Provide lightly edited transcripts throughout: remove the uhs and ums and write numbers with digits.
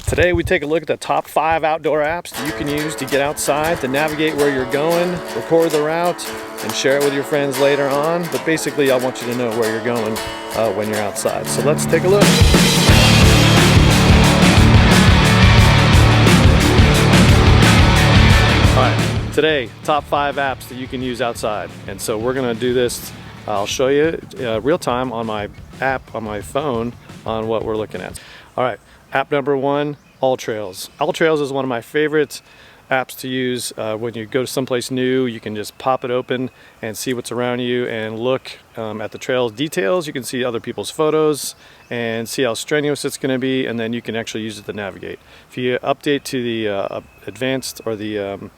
Today we take a look at the top 5 outdoor apps that you can use to get outside, to navigate where you're going, record the route, and share it with your friends later on. But basically I want you to know where you're going when you're outside. So let's take a look. Alright, today, top 5 apps that you can use outside. And so we're going to do this, I'll show you real time on my app, on my phone, on what we're looking at. Alright. App number 1, AllTrails. AllTrails is one of my favorite apps to use when you go to someplace new. You can just pop it open and see what's around you and look at the trail's details. You can see other people's photos and see how strenuous it's going to be, and then you can actually use it to navigate. If you update to the advanced or the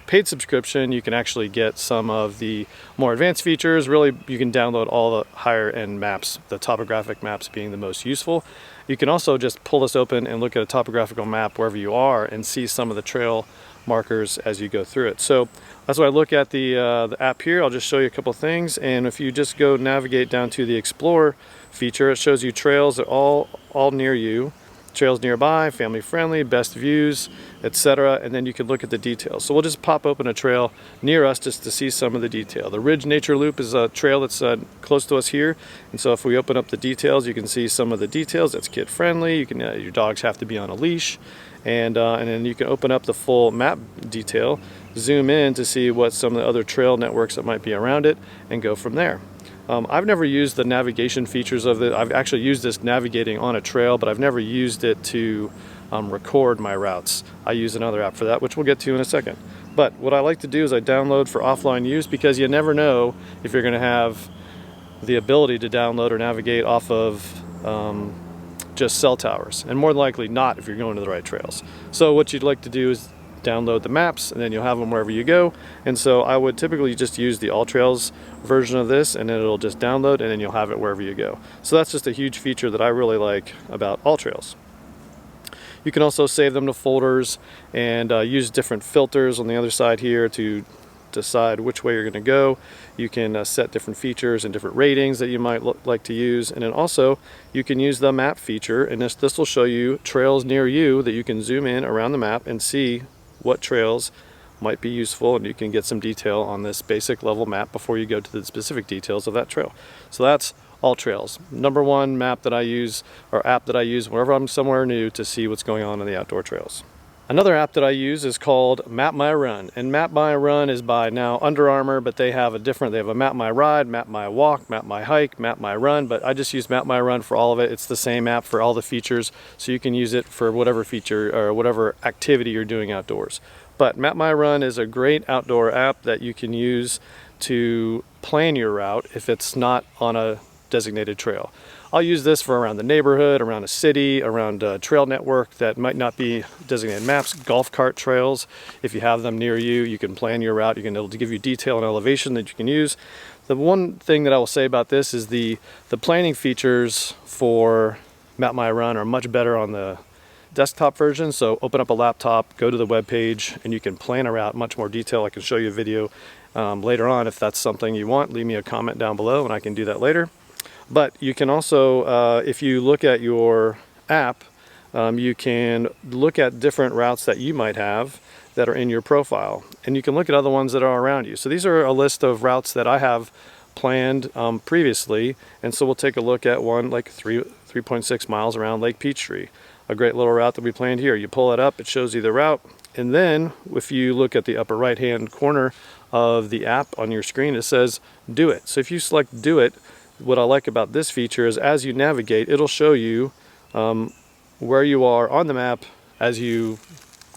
paid subscription, you can actually get some of the more advanced features. Really, you can download all the higher end maps, the topographic maps being the most useful. You can also just pull this open and look at a topographical map wherever you are and see some of the trail markers as you go through it. So that's why I look at the app here. I'll just show you a couple things, and if you just go navigate down to the Explore feature, it shows you trails that all near you. Trails nearby, family friendly, best views, etc. And then you can look at the details. So we'll just pop open a trail near us just to see some of the detail. The Ridge Nature Loop is a trail that's close to us here, and so if we open up the details, you can see some of the details. That's kid friendly. You can your dogs have to be on a leash, and then you can open up the full map detail, zoom in to see what some of the other trail networks that might be around it, and go from there. I've never used the navigation features of it. I've actually used this navigating on a trail, but I've never used it to record my routes. I use another app for that, which we'll get to in a second. But what I like to do is I download for offline use, because you never know if you're going to have the ability to download or navigate off of just cell towers, and more than likely not if you're going to the right trails. So what you'd like to do is download the maps, and then you'll have them wherever you go. And so I would typically just use the AllTrails version of this, and then it'll just download, and then you'll have it wherever you go. So that's just a huge feature that I really like about AllTrails. You can also save them to folders and use different filters on the other side here to decide which way you're going to go. You can set different features and different ratings that you might like to use, and then also you can use the map feature, and this will show you trails near you that you can zoom in around the map and see what trails might be useful, and you can get some detail on this basic level map before you go to the specific details of that trail. So that's AllTrails. Number 1 map that I use, or app that I use whenever I'm somewhere new to see what's going on in the outdoor trails. Another app that I use is called Map My Run, and Map My Run is by now Under Armour, but they have a Map My Ride, Map My Walk, Map My Hike, Map My Run, but I just use Map My Run for all of it. It's the same app for all the features, so you can use it for whatever feature or whatever activity you're doing outdoors. But Map My Run is a great outdoor app that you can use to plan your route if it's not on a designated trail. I'll use this for around the neighborhood, around a city, around a trail network that might not be designated maps, golf cart trails. If you have them near you, you can plan your route. It'll give you detail and elevation that you can use. The one thing that I will say about this is the planning features for Map My Run are much better on the desktop version. So open up a laptop, go to the web page, and you can plan a route in much more detail. I can show you a video later on if that's something you want. Leave me a comment down below and I can do that later. But you can also, if you look at your app, you can look at different routes that you might have that are in your profile, and you can look at other ones that are around you. So these are a list of routes that I have planned previously, and so we'll take a look at one like 3.6 miles around Lake Peachtree, a great little route that we planned here. You pull it up, it shows you the route, and then if you look at the upper right hand corner of the app on your screen, it says do it. So if you select do it, what I like about this feature is as you navigate, it'll show you where you are on the map as you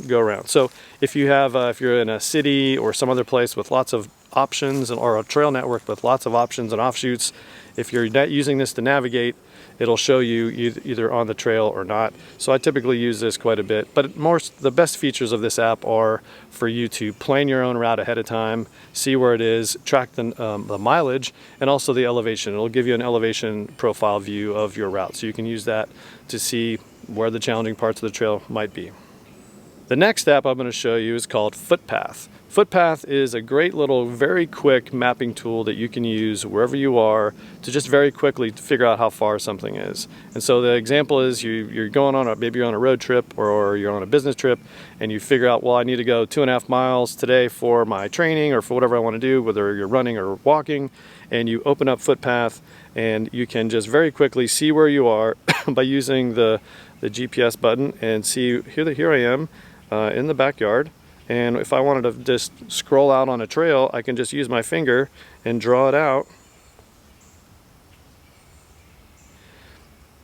go around. So if you have, if you're in a city or some other place with lots of options, or a trail network with lots of options and offshoots, if you're not using this to navigate, it'll show you either on the trail or not. So I typically use this quite a bit, but the best features of this app are for you to plan your own route ahead of time, see where it is, track the mileage, and also the elevation. It'll give you an elevation profile view of your route, so you can use that to see where the challenging parts of the trail might be. The next app I'm going to show you is called Footpath. Footpath is a great little, very quick mapping tool that you can use wherever you are to just very quickly figure out how far something is. And so the example is you're going on maybe you're on a road trip or you're on a business trip, and you figure out, well, I need to go 2.5 miles today for my training or for whatever I want to do, whether you're running or walking, and you open up Footpath and you can just very quickly see where you are by using the GPS button and see here I am in the backyard. And if I wanted to just scroll out on a trail, I can just use my finger and draw it out.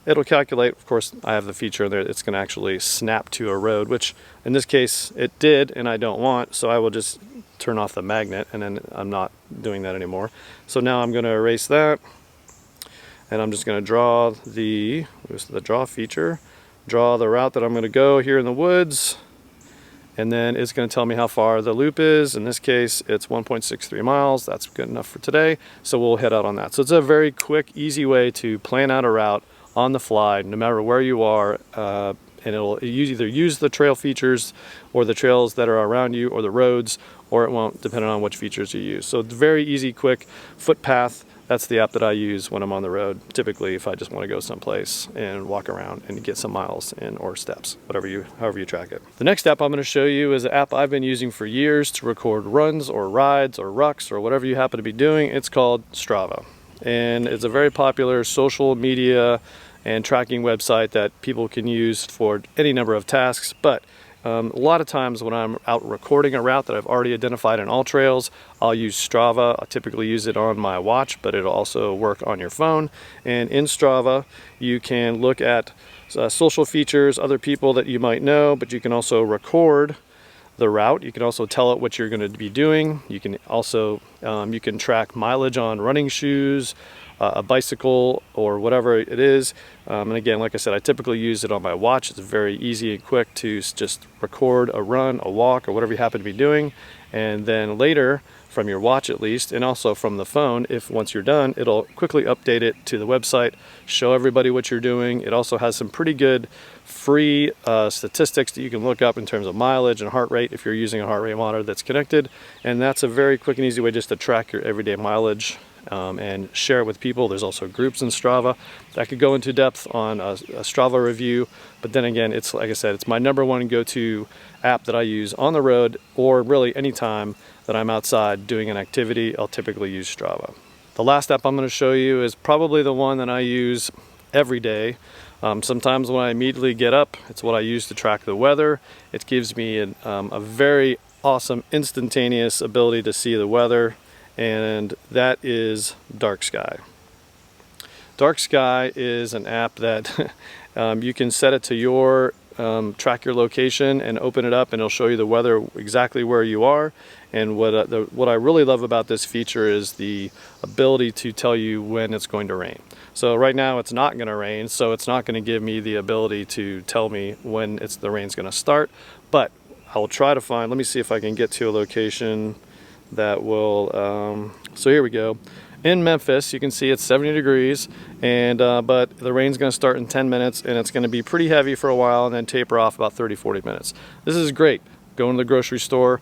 It'll calculate, of course, I have the feature there, it's going to actually snap to a road, which in this case it did, and I don't want, so I will just turn off the magnet, and then I'm not doing that anymore. So now I'm going to erase that, and I'm just going to draw the draw feature, draw the route that I'm going to go here in the woods. And then it's going to tell me how far the loop is. In this case, it's 1.63 miles. That's good enough for today. So we'll head out on that. So it's a very quick, easy way to plan out a route on the fly, no matter where you are. And it'll either use the trail features or the trails that are around you or the roads, or it won't, depending on which features you use. So it's very easy, quick. Footpath, that's the app that I use when I'm on the road, typically if I just want to go someplace and walk around and get some miles in or steps, however you track it. The next app I'm going to show you is an app I've been using for years to record runs or rides or rucks or whatever you happen to be doing. It's called Strava, and it's a very popular social media and tracking website that people can use for any number of tasks. But a lot of times when I'm out recording a route that I've already identified in AllTrails, I'll use Strava. I typically use it on my watch, but it'll also work on your phone. And in Strava, you can look at social features, other people that you might know, but you can also record the route. You can also tell it what you're going to be doing. You can also you can track mileage on running shoes, a bicycle, or whatever it is. And again, like I said, I typically use it on my watch. It's very easy and quick to just record a run, a walk, or whatever you happen to be doing. And then later, from your watch at least, and also from the phone, if once you're done, it'll quickly update it to the website, show everybody what you're doing. It also has some pretty good free statistics that you can look up in terms of mileage and heart rate if you're using a heart rate monitor that's connected. And that's a very quick and easy way just to track your everyday mileage and share it with people. There's also groups in Strava. I could go into depth on a Strava review, but then again, it's like I said, it's my #1 go-to app that I use on the road, or really anytime that I'm outside doing an activity. I'll typically use Strava. The last app I'm going to show you is probably the one that I use every day. Sometimes when I immediately get up, it's what I use to track the weather. It gives me a very awesome instantaneous ability to see the weather, and that is Dark Sky. Dark Sky is an app that you can set it to your track your location and open it up, and it'll show you the weather exactly where you are. And what I really love about this feature is the ability to tell you when it's going to rain. So right now it's not going to rain, so it's not going to give me the ability to tell me when the rain's going to start. But I will try to find, let me see if I can get to a location that will, so here we go. In Memphis, you can see it's 70 degrees, and but the rain's going to start in 10 minutes, and it's going to be pretty heavy for a while and then taper off about 30-40 minutes. This is great. Going to the grocery store.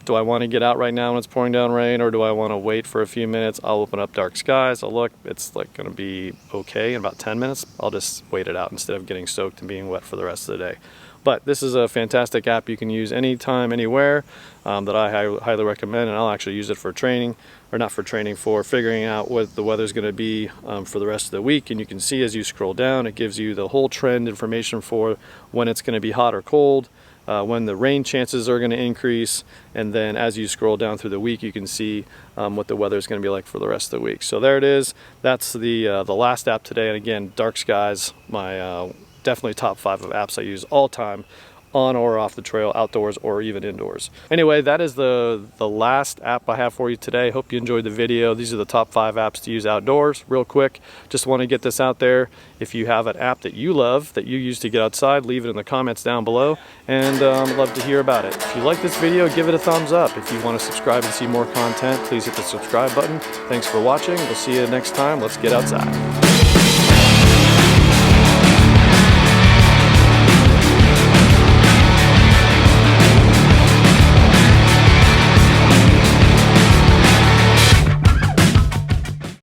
Do I want to get out right now when it's pouring down rain, or do I want to wait for a few minutes? I'll open up Dark Skies. I'll look. It's like going to be okay in about 10 minutes. I'll just wait it out instead of getting soaked and being wet for the rest of the day. But this is a fantastic app you can use anytime, anywhere, that I highly recommend, and I'll actually use it for training, or not for training, for figuring out what the weather's going to be for the rest of the week. And you can see as you scroll down, it gives you the whole trend information for when it's going to be hot or cold, when the rain chances are going to increase, and then as you scroll down through the week, you can see what the weather is going to be like for the rest of the week. So there it is. That's the last app today, and again, Dark Skies, my definitely top 5 of apps I use all time, on or off the trail, outdoors or even indoors. Anyway, that is the last app I have for you today. Hope you enjoyed the video. These are the top 5 apps to use outdoors. Real quick, just want to get this out there. If you have an app that you love, that you use to get outside, leave it in the comments down below, and I'd love to hear about it. If you like this video, give it a thumbs up. If you want to subscribe and see more content, please hit the subscribe button. Thanks for watching. We'll see you next time. Let's get outside.